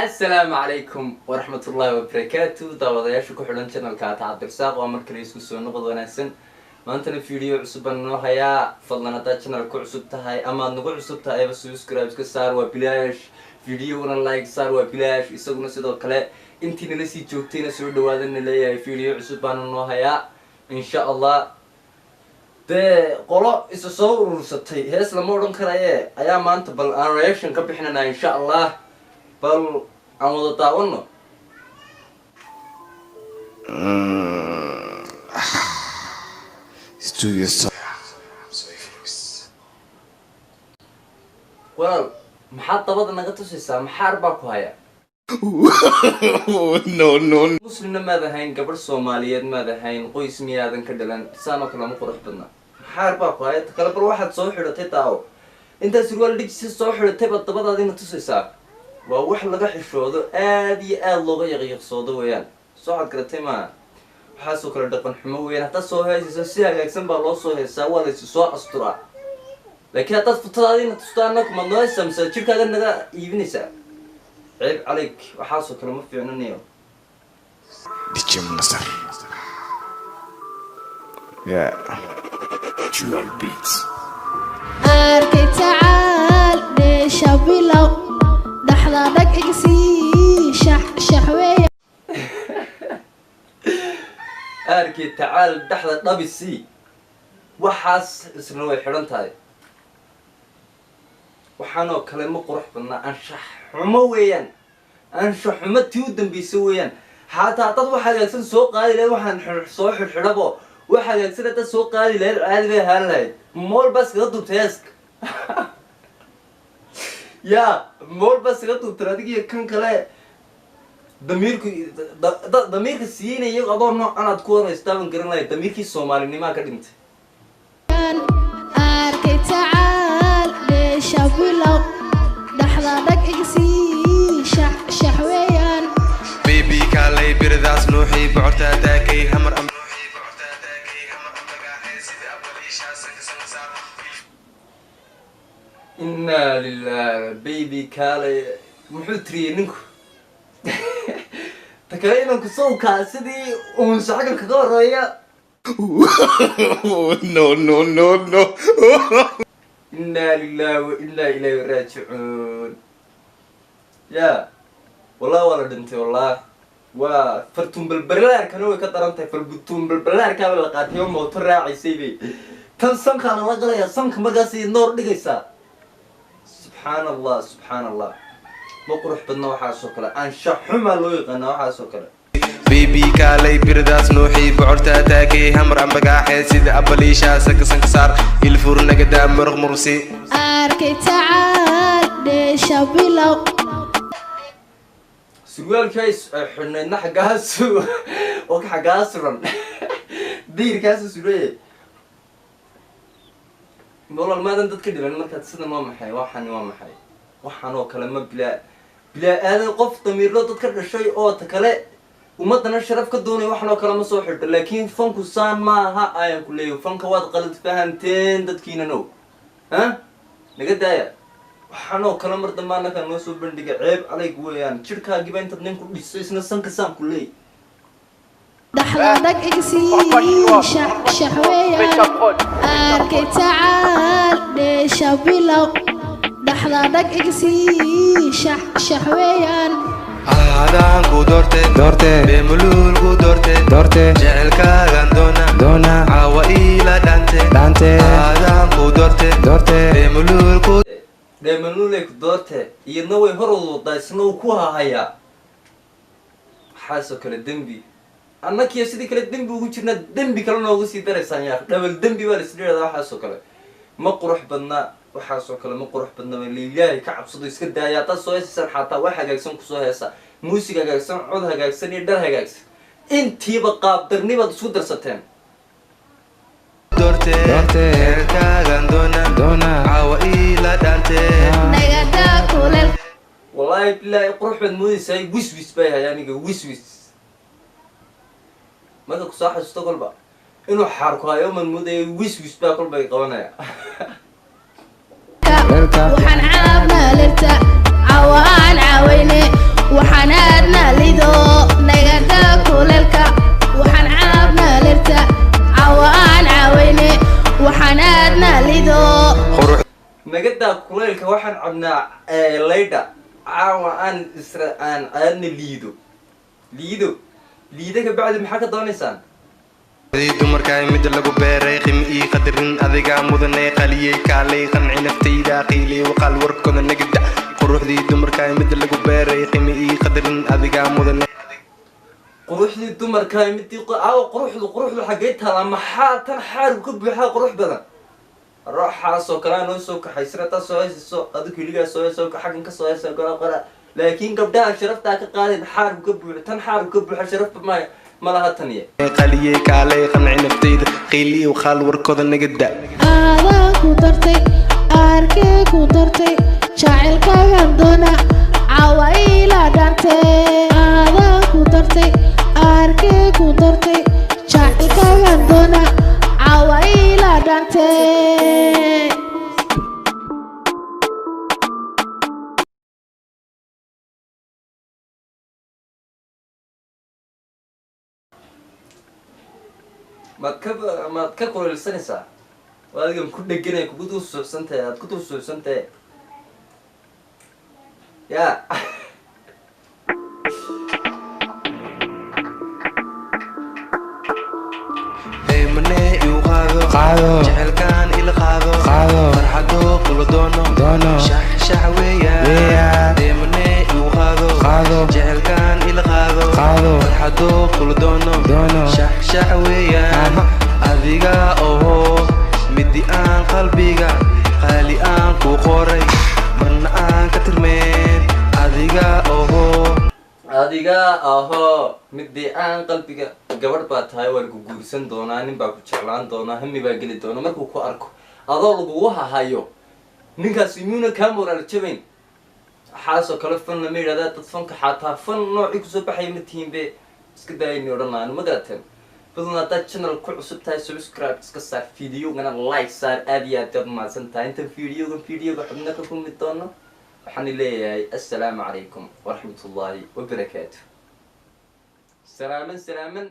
السلام عليكم ورحمة الله وبركاته. داوداyaasha ku xidhan channelka Cabdirsaaq waa markale isku soo noqod wanaagsan. Maanta video cusub aan noo hayaa. Fadlan hadaa channelka cusub tahay ama nagu cusub tahay subscribe ka saar waa bilaash. Video-na like saar waa bilaash. Isaguna sidoo kale intii nala sii joogtayna soo dhawaadana leeyahay video cusub aan noo hayaa. Insha Allah qolo isu soo urursatay hees lama oran karaye ayaa maanta bal aan reaction ka bixinana insha Allah. Bal aan wada daawano. Well, maxaa dabada naga tusaysaa maxaar baa ku haya? No. Muslimna ma ahayn gabar Soomaaliyeed ma ahayn qoys miyaadan ka dhalan saano kala ma qurux badna. Maxaar baa ku haya kala bar waxaad soo xidhatay taawo. Inta surwaal dhigsi soo xidhatay dabadaadina tusaysaa. waa wax laga xishoodo aad iyo aad looga yaqiiqsoodo weeyaan soo cad garatay ma waxa soo kala dhaqan xumo weeyaan hata soo heesayso si hagaagsan baa loo soo heesaa waa la soo asturaa laakiin hata futadaadina tustaana kuma noo samsa jirkaaga naga iibinaysa ceeb calayk waxa soo kala ma fiicnanayo dijim nasar yeah Jewel Beats arkay taal shabilaw دحضانك اكسي شحوية اركي تعال دحضة نبي سي وحاس اسمه يحرن تاي وحانو كلمة قرح بنا انشح حمويا انشح حمد تيودن بيسويا حتى تطوح حاجة يكسن سوق قادي لي وحان صوح الحربو وحاجة يكسن تا سوق قادي لي عادي بي هالاي مول بس غضو تيسك يا مول بس قطو تراديكي كان كلا ضميرك سيينه يق ادون نوع انا تكون استاون غرين لاي ضميركي سومالينيما كدنت اركي تعال شابيلو دحضانك اكسي شحويان بيبي كالي برداس نوحي بعرتا داكي همر ام إنا لله بيبي كالي محوتري نكو تكاينو كسوكا سيدي ونسحق الكغور ويا No إنا لله وإنا إليه راجعون يا والله دنتي والله وفرتم بالبرلار كانوا كدرنتي فالبتوم بالبرلار كانوا لقاتي يوم موتر راعي سيبي كان سنك انا لا غليا سنك مغاسي نور دغيسا سبحان الله ما قروح بدنا waxaa soo kale aan shaxuma loo yaqaan waxaa soo kale بيبي كالي برداس نوحي بعرتا داكي همر ام بقاحي سيد ابليشا سنك صار الفرن قدا مرغ مرسي اركي تعال شابيلو سوال كيس حنا حقاس oo ka xagaas ran diirkaas suulee والله ما دام dadka dhiran marka sidan waa maxay waxaan oo kale ma bila aadan qof damiirlo dadka dhashay oo ta kale umadana sharaf ka doonay waxaan oo kale ma soo xirto laakiin fanku saan ma aha ayaan ku leeyahay fanka waad qalad fahanteen dadkiina no naga daaya waxaan oo kale mar dambana kan noo soo bandhiga ceeb alayg weeyaan jirkaaga ba inta nin ku dhisay isna sanka saan ku leeyahay دحضانك اكسي شحويان اركي تعال شابيلو دحضانك اكسي شحويان هذا كو دورتي بملول كو دورتي جعلكا غندونا عوائل دانتي هذا كو دورتي بملول كو deemanulek doorte iyadna way hor wada isna ku hahaya xaaso kale dambi annaki sidii kale dambi ugu jirna dambi kale noogu sii daraysan yaa double dambi wala sidii waxa soo kale ma qurux badna waxa soo kale ma qurux badna leeyahay ka cabsado iska daaya ta soo heesan xataa wax hagaagsan ku soo heesa muusiga hagaagsan cod hagaagsan iyo dhar hagaagsan intiiba qaab darniba isku darsateen دورتي غندونا عوائل دانتي نغدا كولل والله بالله قروح بد موديساي ويس باي يعني ويس ما ku soo xasuusto qalba inuu xarko ayo man muday wis baa qalba qabanaya waxaan caabna lirta cawaan caawayne caawa aan isra aan liido ka bacdi maxaa ka doonaysaan dumarkaay mid lagu beeray qimi ii qadarin adiga mudanay qaliyay kaalay qanci naftayda qiilay waqal warkooda nagda quruxdii dumarkaay mid lagu beeray qimi ii qadarin adiga mudanay quruxdii dumarkaay midii quruxdu xagee taala maxaa tan xaarib ka buuxaa qurux badan ruuxaasoo kale noo soo kaxaysana taa soo hayso adigu keligaa soo hayso xaggan ka soo hayso qora laakiin gabdhaha sharaftaa ka qaadin xaarib ka buuxo tan xaarib ka buuxa sharafta ma laha tan iyo qaliyay kaalay qanci naftayda qiilay waqal warkooda nagda aadaan ku dartay arkay ku dartay jacaylkaagan doona caawa ila dhantay aadaan ku dartay arkay ku dartay jacaylkaagan doona caawa ila dhantay maad ka kuleelsanaysaa oo adigan ku dheganay kugu dul suucsantahay aad ku dul suucsantahay yaa mane iu qaado jecelkaan ila qaado farxado kula doono shax weeyaan mane iu qaado jecelkaan ila qaado farxado kula doono shax weeyaan adiga oho midi aan qalbiga qaali aan ku qoray marna aan ka tirmeen adiga oho midii aan qalbiga gabadh baa tahay waa lagu guursan doonaa nin baa ku jeclaan doonaa hami baa geli doona markuu ku arko adoo lagugu hahayo ninkaas imuna kaa moraal jabayn waxaasoo kale fan lama yidhahdaa dad fanka xataa fan noocii kusoo baxaya ma tihiin be iska daayayni odhan lahaanu ma garateen badan haddaad channel ku cusub tahay subscribe iska saar videogana like saar aad iyo aad yaad mahadsan tahay intan videoga xubna ka kulmi doono waxaan leeyahay assalaamu calaykum waraxmatullaahi wabarakaatu salaaman